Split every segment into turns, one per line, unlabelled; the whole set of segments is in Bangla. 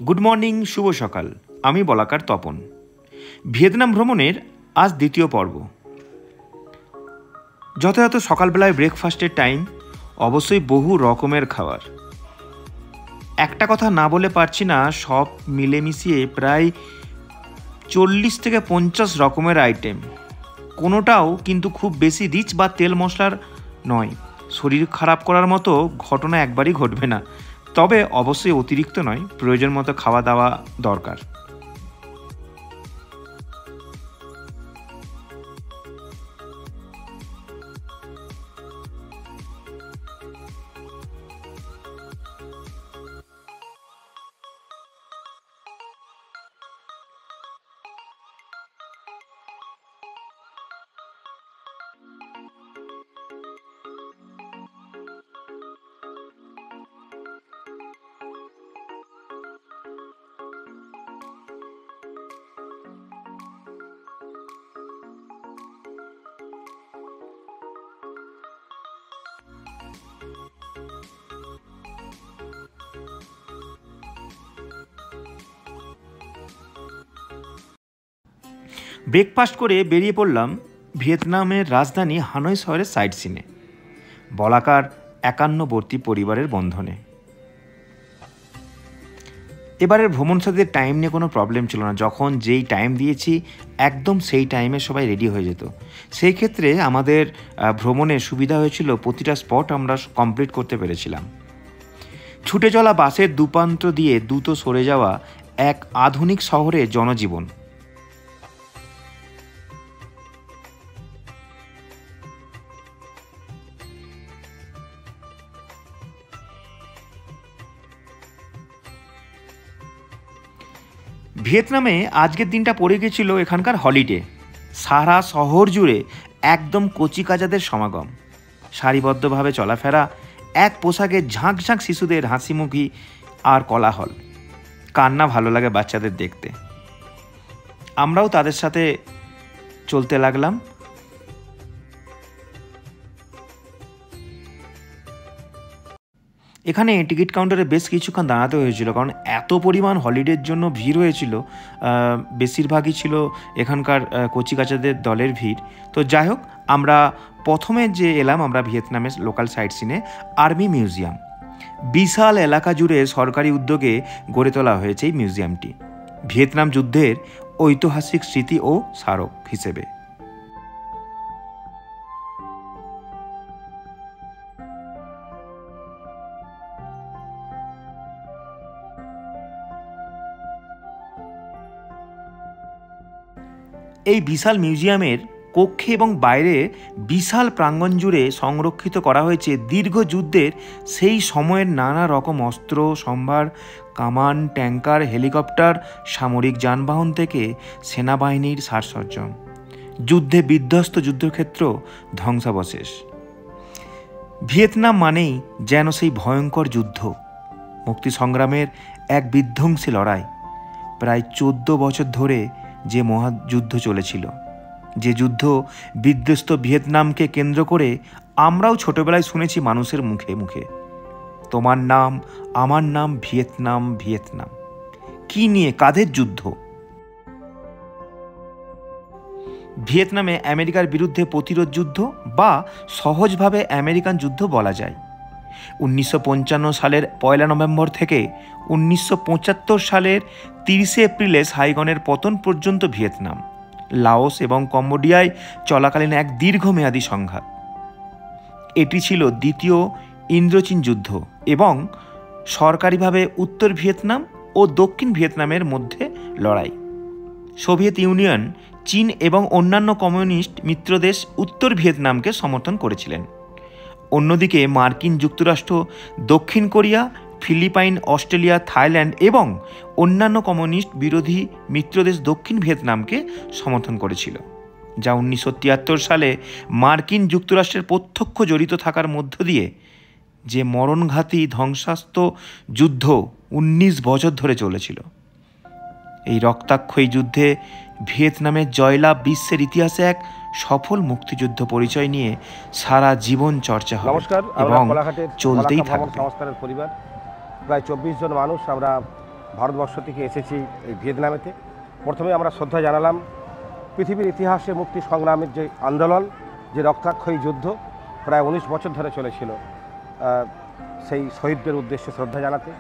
গুড মর্নিং, শুভ সকাল। আমি বলাকার তপন। ভিয়েতনাম ভ্রমণের আজ দ্বিতীয় পর্ব। যথাযথ সকালবেলায় ব্রেকফাস্টের টাইম, অবশ্যই বহু রকমের খাবার। একটা কথা না বলে পারছি না, সব মিলেমিশিয়ে প্রায় 40 থেকে 50 রকমের আইটেম। কোনোটাও কিন্তু খুব বেশি রিচ বা তেল মশলার নয়। শরীর খারাপ করার মতো ঘটনা একবারই ঘটবে না, তবে অবশ্যই অতিরিক্ত নয়, প্রয়োজন মতো খাওয়া দাওয়া দরকার। ব্রেকফাস্ট করে বেরিয়ে পড়লাম ভিয়েতনামের রাজধানী হানয় শহরের সাইট সিনে, বলাকার 51বর্তী পরিবারের বন্ধনে। এবারের ভ্রমণ সাথীদের টাইম নিয়ে কোনো প্রবলেম ছিল না। যখন যেই টাইম দিয়েছি একদম সেই টাইমে সবাই রেডি হয়ে যেত। সেই ক্ষেত্রে আমাদের ভ্রমণের সুবিধা হয়েছিল, প্রতিটা স্পট আমরা কমপ্লিট করতে পেরেছিলাম। ছুটে চলা বাসের দুপ্রান্ত দিয়ে দ্রুত সরে যাওয়া এক আধুনিক শহরের জনজীবন। ভিয়েতনামে আজকের দিনটা পড়ে গেছিল এখানকার হলিডে। সারা শহর জুড়ে একদম কচিকাচাদের সমাগম, সারিবদ্ধভাবে চলাফেরা, এক পোশাকে ঝাঁক ঝাঁক শিশুদের হাসিমুখী আর কোলাহল। কান্না ভালো লাগে বাচ্চাদের দেখতে। আমরাও তাদের সাথে চলতে লাগলাম। এখানে টিকিট কাউন্টারে বেশ কিছুক্ষণ দাঁড়াতে হয়েছিল, কারণ এত পরিমাণ হলিডের জন্য ভিড় হয়েছিল। বেশিরভাগই ছিল এখানকার কচিকাচাদের দলের ভিড়। তো যাই হোক, আমরা প্রথমে যে এলাম আমরা ভিয়েতনামের লোকাল সাইট সিনে আর্মি মিউজিয়াম। বিশাল এলাকা জুড়ে সরকারি উদ্যোগে গড়ে তোলা হয়েছে এই মিউজিয়ামটি, ভিয়েতনাম যুদ্ধের ঐতিহাসিক স্মৃতি ও স্মারক হিসেবে। এই বিশাল মিউজিয়ামের কক্ষে এবং বাইরে বিশাল প্রাঙ্গণ জুড়ে সংরক্ষিত করা হয়েছে দীর্ঘ যুদ্ধের সেই সময়ের নানা রকম অস্ত্র সম্ভার, কামান, ট্যাঙ্কার, হেলিকপ্টার, সামরিক যানবাহন থেকে সেনাবাহিনীর সাজসজ্জা, যুদ্ধে বিধ্বস্ত যুদ্ধক্ষেত্র, ধ্বংসাবশেষ। ভিয়েতনাম মানেই যেন সেই ভয়ঙ্কর যুদ্ধ, মুক্তি সংগ্রামের এক বিধ্বংসী লড়াই। প্রায় 14 বছর ধরে যে মহাযুদ্ধ চলেছিল, যে যুদ্ধ বিধ্বস্ত ভিয়েতনামকে কেন্দ্র করে আমরাও ছোটবেলায় শুনেছি মানুষের মুখে মুখে, তোমার নাম আমার নাম ভিয়েতনাম ভিয়েতনাম। কি নিয়ে, কাদের যুদ্ধ? ভিয়েতনামে আমেরিকার বিরুদ্ধে প্রতিরোধ যুদ্ধ, বা সহজভাবে আমেরিকান যুদ্ধ বলা যায়। 1955 সালের 1 নভেম্বর থেকে 1975 সালের 30 এপ্রিলে সাইগনের পতন পর্যন্ত ভিয়েতনাম, লাওস এবং কম্বোডিয়ায় চলাকালীন এক দীর্ঘমেয়াদী সংঘাত। এটি ছিল দ্বিতীয় ইন্দোচীন যুদ্ধ এবং সরকারিভাবে উত্তর ভিয়েতনাম ও দক্ষিণ ভিয়েতনামের মধ্যে লড়াই। সোভিয়েত ইউনিয়ন, চীন এবং অন্যান্য কমিউনিস্ট মিত্রদেশ উত্তর ভিয়েতনামকে সমর্থন করেছিলেন। অন্যদিকে মার্কিন যুক্তরাষ্ট্র, দক্ষিণ কোরিয়া, ফিলিপাইন, অস্ট্রেলিয়া, থাইল্যান্ড এবং অন্যান্য কমিউনিস্ট বিরোধী মিত্রদেশ দক্ষিণ ভিয়েতনামকে সমর্থন করেছিল, যা 1973 সালে মার্কিন যুক্তরাষ্ট্রের প্রত্যক্ষ জড়িত থাকার মধ্য দিয়ে যে মরণঘাতী ধ্বংসাত্মক যুদ্ধ 19 বছর ধরে চলেছিল। এই রক্তাক্ত যুদ্ধে ভিয়েতনামের জয়লাভ বিশ্বের ইতিহাসে এক সফল মুক্তিযুদ্ধ পরিচয় নিয়ে সারা জীবন চর্চা হবে।
নমস্কার,
এবং
কোলাঘাটের
চলতেই থাকবে।
সংস্কারের পরিবার প্রায় 24 জন মানুষ আমরা ভারতবর্ষ থেকে এসেছি এই ভিয়েতনামেতে। প্রথমে আমরা শ্রদ্ধা জানালাম পৃথিবীর ইতিহাসে মুক্তি সংগ্রামের যে আন্দোলন, যে রক্তাক্ষয়ী যুদ্ধ প্রায় 19 বছর ধরে চলেছিল, সেই শহীদদের উদ্দেশ্যে শ্রদ্ধা জানাতে।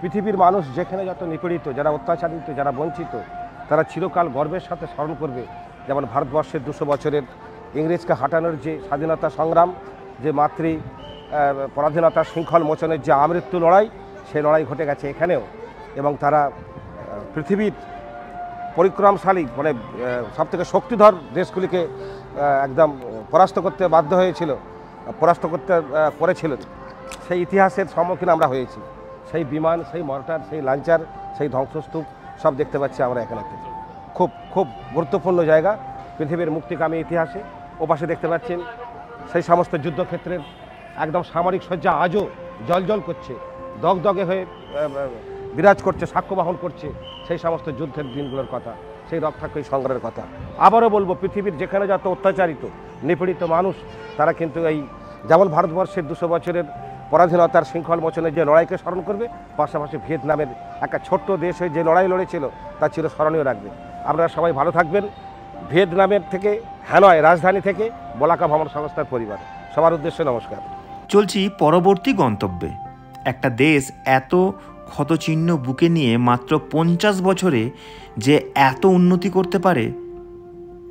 পৃথিবীর মানুষ যেখানে যত নিপীড়িত, যারা অত্যাচারিত, যারা বঞ্চিত, তারা চিরকাল গর্বের সাথে স্মরণ করবে যেমন ভারতবর্ষের 200 বছরের ইংরেজকে হাঁটানোর যে স্বাধীনতা সংগ্রাম, যে মাতৃ পরাধীনতার শৃঙ্খল মোচনের যে আমৃত্যু লড়াই, সেই লড়াই ঘটে গেছে এখানেও। এবং তারা পৃথিবীর পরিক্রমশালী মানে সবথেকে শক্তিধর দেশগুলিকে একদম পরাস্ত করতে বাধ্য হয়েছিল, পরাস্ত করতে করেছিল। সেই ইতিহাসের সম্মুখীন আমরা হয়েছি। সেই বিমান, সেই মর্টার, সেই লাঞ্চার, সেই ধ্বংসস্তূপ সব দেখতে পাচ্ছি আমরা এখানে। খুব খুব গুরুত্বপূর্ণ জায়গা পৃথিবীর মুক্তিকামী ইতিহাসে। ওপাশে দেখতে পাচ্ছেন সেই সমস্ত যুদ্ধক্ষেত্রের একদম সামরিক সজ্জা আজও জ্বলজ্বল করছে, দগদগে হয়ে বিরাজ করছে, সাক্ষ্য বহন করছে সেই সমস্ত যুদ্ধের দিনগুলোর কথা, সেই রক্তাক্ষয়ী সংগ্রামের কথা। আবারও বলবো, পৃথিবীর যেখানে যত অত্যাচারিত নিপীড়িত মানুষ, তারা কিন্তু এই যেমন ভারতবর্ষের 200 বছরের পরাধীনতার শৃঙ্খল মোচনের যে লড়াইকে স্মরণ করবে, পাশাপাশি ভিয়েতনামের একটা ছোট্ট দেশ হয়ে যে লড়াই লড়েছিল তা চিরস্মরণীয় রাখবে। আপনারা সবাই ভালো থাকবেন। ভিয়েতনামের থেকে, হ্যানয় রাজধানী থেকে বলাকা ভ্রমণ সংস্থার পরিবার, সবার উদ্দেশ্যে নমস্কার।
চলছি পরবর্তী গন্তব্যে। একটা দেশ এত ক্ষতচিহ্ন বুকে নিয়ে মাত্র 50 বছরে যে এত উন্নতি করতে পারে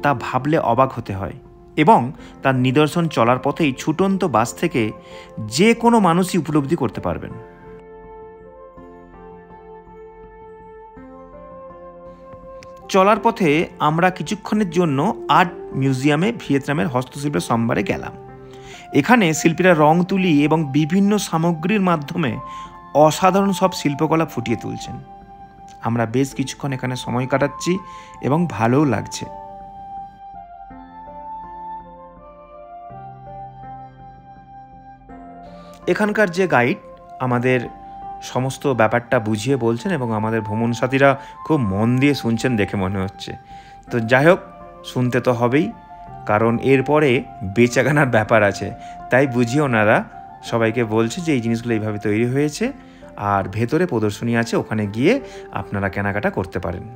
তা ভাবলে অবাক হতে হয়, এবং তার নিদর্শন চলার পথেই ছুটন্ত বাস থেকে যে কোনো মানুষই উপলব্ধি করতে পারবেন। চলার পথে আমরা কিছুক্ষণের জন্য আর্ট মিউজিয়ামে ভিয়েতনামের হস্তশিল্পের সম্ভারে গেলাম। এখানে শিল্পীরা রং তুলি এবং বিভিন্ন সামগ্রীর মাধ্যমে অসাধারণ সব শিল্পকলা ফুটিয়ে তুলছেন। আমরা বেশ কিছুক্ষণ এখানে সময় কাটাচ্ছি এবং ভালোও লাগছে। এখানকার যে গাইড আমাদের সমস্ত ব্যাপারটা বুঝিয়ে বলছেন এবং আমাদের ভ্রমণ সাথীরা খুব মন দিয়ে শুনছেন দেখে মনে হচ্ছে। তো যাই হোক, শুনতে তো হবেই, কারণ এরপরে বেচাকেনার ব্যাপার আছে। তাই বুঝিয়ে ওনারা সবাইকে বলছে যে এই জিনিসগুলো এইভাবে তৈরি হয়েছে, আর ভেতরে প্রদর্শনী আছে, ওখানে গিয়ে আপনারা কেনাকাটা করতে পারেন।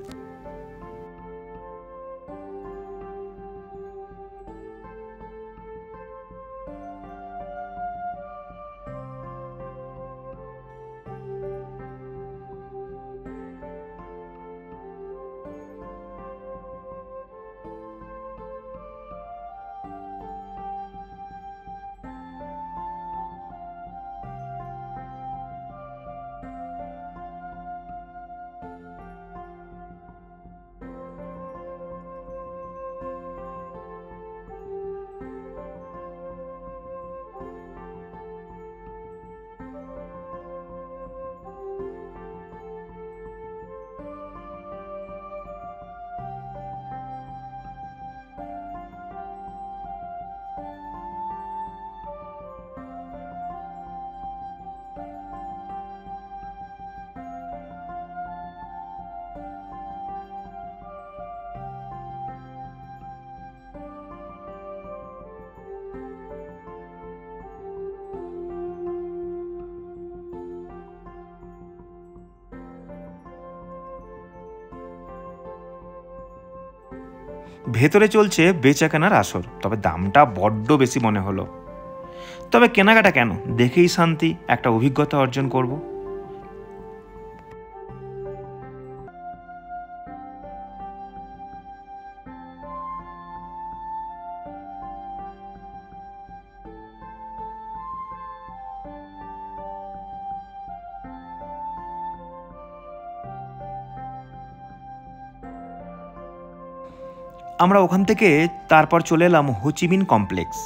ভেতরে চলছে বেচাকেনার আসর, তবে দামটা বড্ড বেশি মনে হলো। তবে কেনাকাটা কেন, দেখেই শান্তি, একটা অভিজ্ঞতা অর্জন করব। আমরা ওখান থেকে তারপর চলে এলাম হোচিমিন কমপ্লেক্স,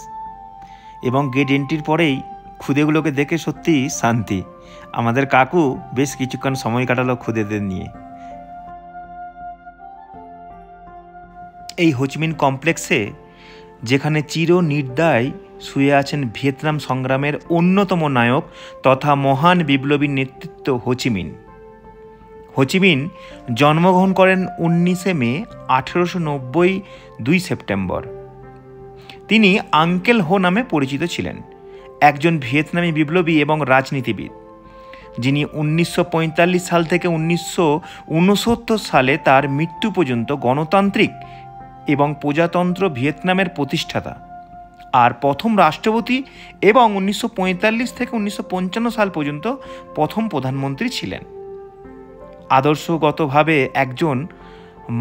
এবং গেট এন্ট্রির পরেই খুদেগুলোকে দেখে সত্যি শান্তি। আমাদের কাকু বেশ কিছুক্ষণ সময় কাটালো খুদেদের নিয়ে। এই হোচিমিন কমপ্লেক্সে, যেখানে চির নির্দয় শুয়ে আছেন ভিয়েতনাম সংগ্রামের অন্যতম নায়ক তথা মহান বিপ্লবীর নেতৃত্ব হোচিমিন। হোচিমিন জন্মগ্রহণ করেন 19 মে 1890, 2 সেপ্টেম্বর। তিনি আঙ্কেল হো নামে পরিচিত ছিলেন, একজন ভিয়েতনামি বিপ্লবী এবং রাজনীতিবিদ। যিনি 1945 সাল থেকে 1969 সালে তার মৃত্যু পর্যন্ত গণতান্ত্রিক এবং প্রজাতন্ত্র ভিয়েতনামের প্রতিষ্ঠাতা আর প্রথম রাষ্ট্রপতি এবং 1945 থেকে 1955 সাল পর্যন্ত প্রথম প্রধানমন্ত্রী ছিলেন। আদর্শগতভাবে একজন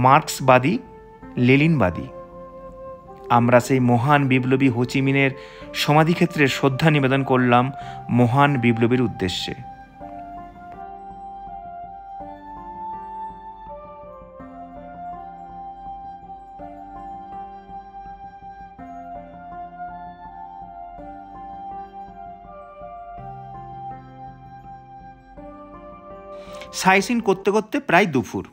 মার্ক্সবাদী লেনিনবাদী। আমরা সেই মহান বিপ্লবী হো চি মিনের সমাধিক্ষেত্রে শ্রদ্ধা নিবেদন করলাম মহান বিপ্লবীর উদ্দেশ্যে। সাইসিন করতে করতে প্রায় দুপুর,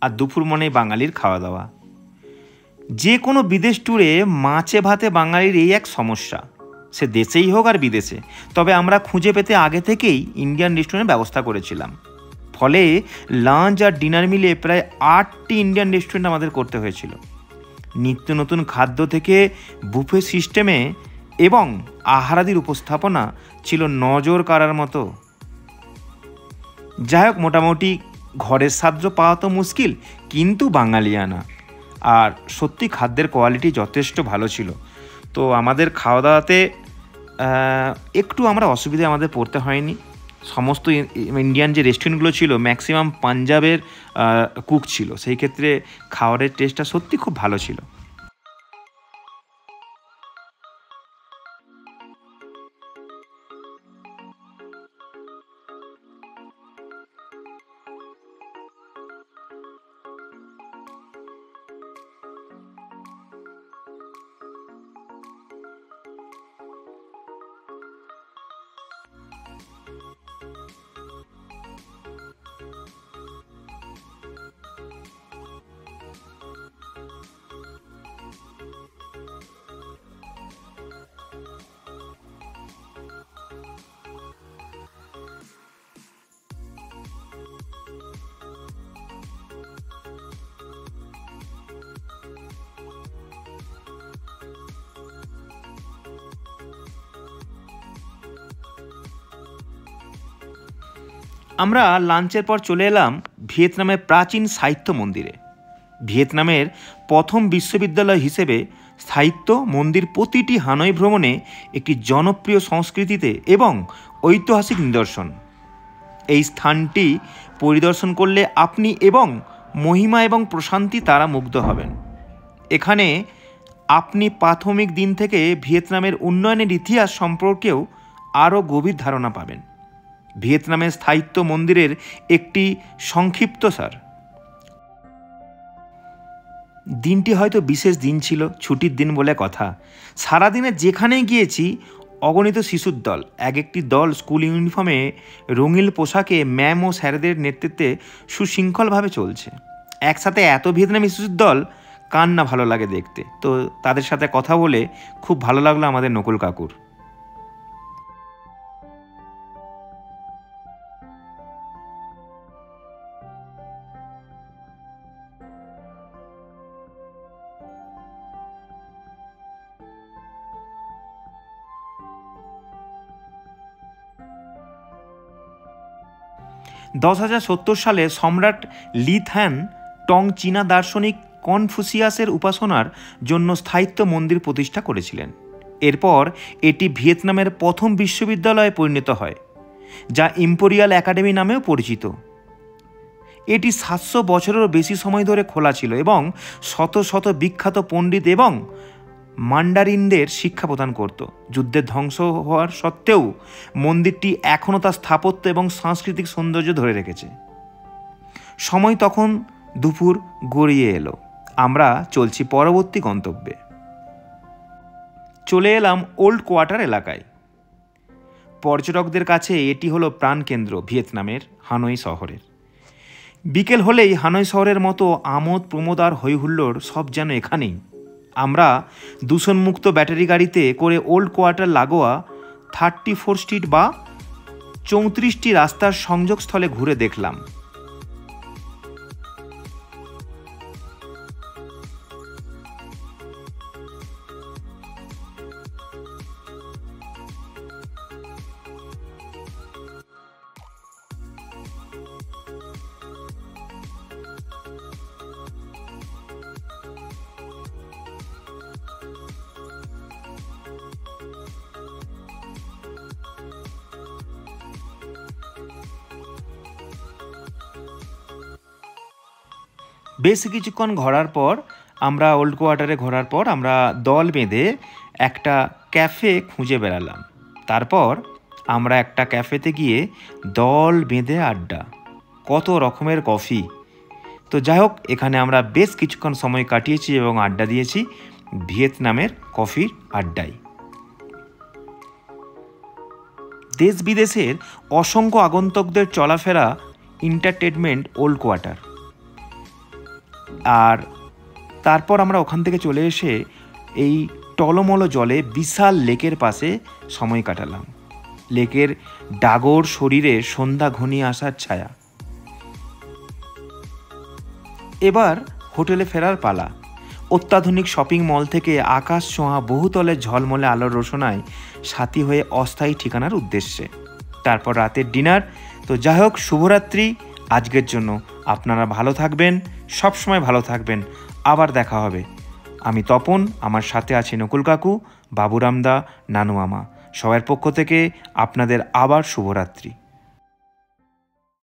আর দুপুর মানে বাঙালির খাওয়া দাওয়া। যে কোনো বিদেশ ট্যুরে মাছে ভাতে বাঙালির এই এক সমস্যা, সে দেশেই হোক আর বিদেশে। তবে আমরা খুঁজে পেতে আগে থেকেই ইন্ডিয়ান রেস্টুরেন্টের ব্যবস্থা করেছিলাম, ফলে লাঞ্চ আর ডিনার মিলে প্রায় 8টি ইন্ডিয়ান রেস্টুরেন্ট আমাদের করতে হয়েছিল। নিত্য নতুন খাদ্য থেকে বুফে সিস্টেমে এবং আহারাদির উপস্থাপনা ছিল নজর কাড়ার মতো। যাই হোক, মোটামুটি ঘরের সাহায্য পাওয়া তো মুশকিল, কিন্তু বাঙালিয়ানা। আর সত্যি খাদ্যের কোয়ালিটি যথেষ্ট ভালো ছিল। তো আমাদের খাওয়া দাওয়াতে একটু আমরা অসুবিধায় আমাদের পড়তে হয়নি। সমস্ত ইন্ডিয়ান যে রেস্টুরেন্টগুলো ছিল ম্যাক্সিমাম পাঞ্জাবের কুক ছিল, সেই ক্ষেত্রে খাবারের টেস্টটা সত্যি খুব ভালো ছিল। আমরা লাঞ্চের পর চলে এলাম ভিয়েতনামের প্রাচীন সাহিত্য মন্দিরে। ভিয়েতনামের প্রথম বিশ্ববিদ্যালয় হিসেবে সাহিত্য মন্দির প্রতিটি হানয় ভ্রমণে একটি জনপ্রিয় সংস্কৃতিতে এবং ঐতিহাসিক নিদর্শন। এই স্থানটি পরিদর্শন করলে আপনি এবং মহিমা এবং প্রশান্তি দ্বারা মুগ্ধ হবেন। এখানে আপনি প্রাথমিক দিন থেকে ভিয়েতনামের উন্নয়নের ইতিহাস সম্পর্কেও আরও গভীর ধারণা পাবেন। ভিয়েতনামের স্থায়িত্ব মন্দিরের একটি সংক্ষিপ্তসার। দিনটি হয়তো বিশেষ দিন ছিল, ছুটির দিন বলে কথা। সারাদিনে যেখানে গিয়েছি অগণিত শিশুর দল, এক একটি দল স্কুল ইউনিফর্মে রঙিন পোশাকে ম্যাম ও স্যারেদের নেতৃত্বে সুশৃঙ্খলভাবে চলছে। একসাথে এত ভিয়েতনামি শিশুর দল কার না ভালো লাগে দেখতে। তো তাদের সাথে কথা বলে খুব ভালো লাগলো আমাদের নকুল কাকুর। সালে সম্রাট লি থ্যান টং চীনা দার্শনিক কনফুসিয়াসের উপাসনার জন্য স্থায়িত্ব মন্দির প্রতিষ্ঠা করেছিলেন। এরপর এটি ভিয়েতনামের প্রথম বিশ্ববিদ্যালয়ে পরিণত হয়, যা ইম্পেরিয়াল একাডেমি নামেও পরিচিত। এটি 700 বছরেরও বেশি সময় ধরে খোলা ছিল এবং শত শত বিখ্যাত পণ্ডিত এবং মান্ডারিনদের শিক্ষা প্রদান করত। যুদ্ধের ধ্বংস হওয়ার সত্ত্বেও মন্দিরটি এখনও তার স্থাপত্য এবং সাংস্কৃতিক সৌন্দর্য ধরে রেখেছে। সময় তখন দুপুর গড়িয়ে এলো। আমরা চলছি পরবর্তী গন্তব্যে। চলে এলাম ওল্ড কোয়ার্টার এলাকায়। পর্যটকদের কাছে এটি হলো প্রাণকেন্দ্র ভিয়েতনামের হানয় শহরের। বিকেল হলেই হানয় শহরের মতো আমোদ প্রমোদ আর হইহুল্লোড় সব যেন এখানেই। আমরা দূষণমুক্ত ব্যাটারি গাড়িতে করে ওল্ড কোয়ার্টার লাগোয়া 34 স্ট্রিট বা 34টি রাস্তার সংযোগস্থলে ঘুরে দেখলাম। বেশ কিছুক্ষণ ঘোরার পর আমরা ওল্ড কোয়ার্টারে ঘোরার পর আমরা দল বেঁধে একটা ক্যাফে খুঁজে বেড়ালাম। তারপর আমরা একটা ক্যাফেতে গিয়ে দল বেঁধে আড্ডা, কত রকমের কফি। তো যাই হোক, এখানে আমরা বেশ কিছুক্ষণ সময় কাটিয়েছি এবং আড্ডা দিয়েছি ভিয়েতনামের কফির আড্ডায়। দেশ বিদেশের অসংখ্য আগন্তুকদের চলাফেরা এন্টারটেনমেন্ট ওল্ড কোয়ার্টার। আর তারপর আমরা ওখান থেকে চলে এসে এই টলমলো জলে বিশাল লেকের পাশে সময় কাটালাম। লেকের ডাগর শরীরে সন্ধ্যা ঘনিয়ে আসার ছায়া। এবার হোটেলে ফেরার পালা। অত্যাধুনিক শপিং মল থেকে আকাশ ছোঁয়া বহুতলের ঝলমলে আলোর রোশনায় সাথী হয়ে অস্থায়ী ঠিকানার উদ্দেশ্যে। তারপর রাতের ডিনার। তো যাই হোক, শুভরাত্রি আজকের জন্য। আপনারা ভালো থাকবেন, সবসময় ভালো থাকবেন। আবার দেখা হবে। আমি তপন, আমার সাথে আছে নকুল কাকু, বাবুরামদা, নানু মামা। সবার পক্ষ থেকে আপনাদের আবার শুভরাত্রি।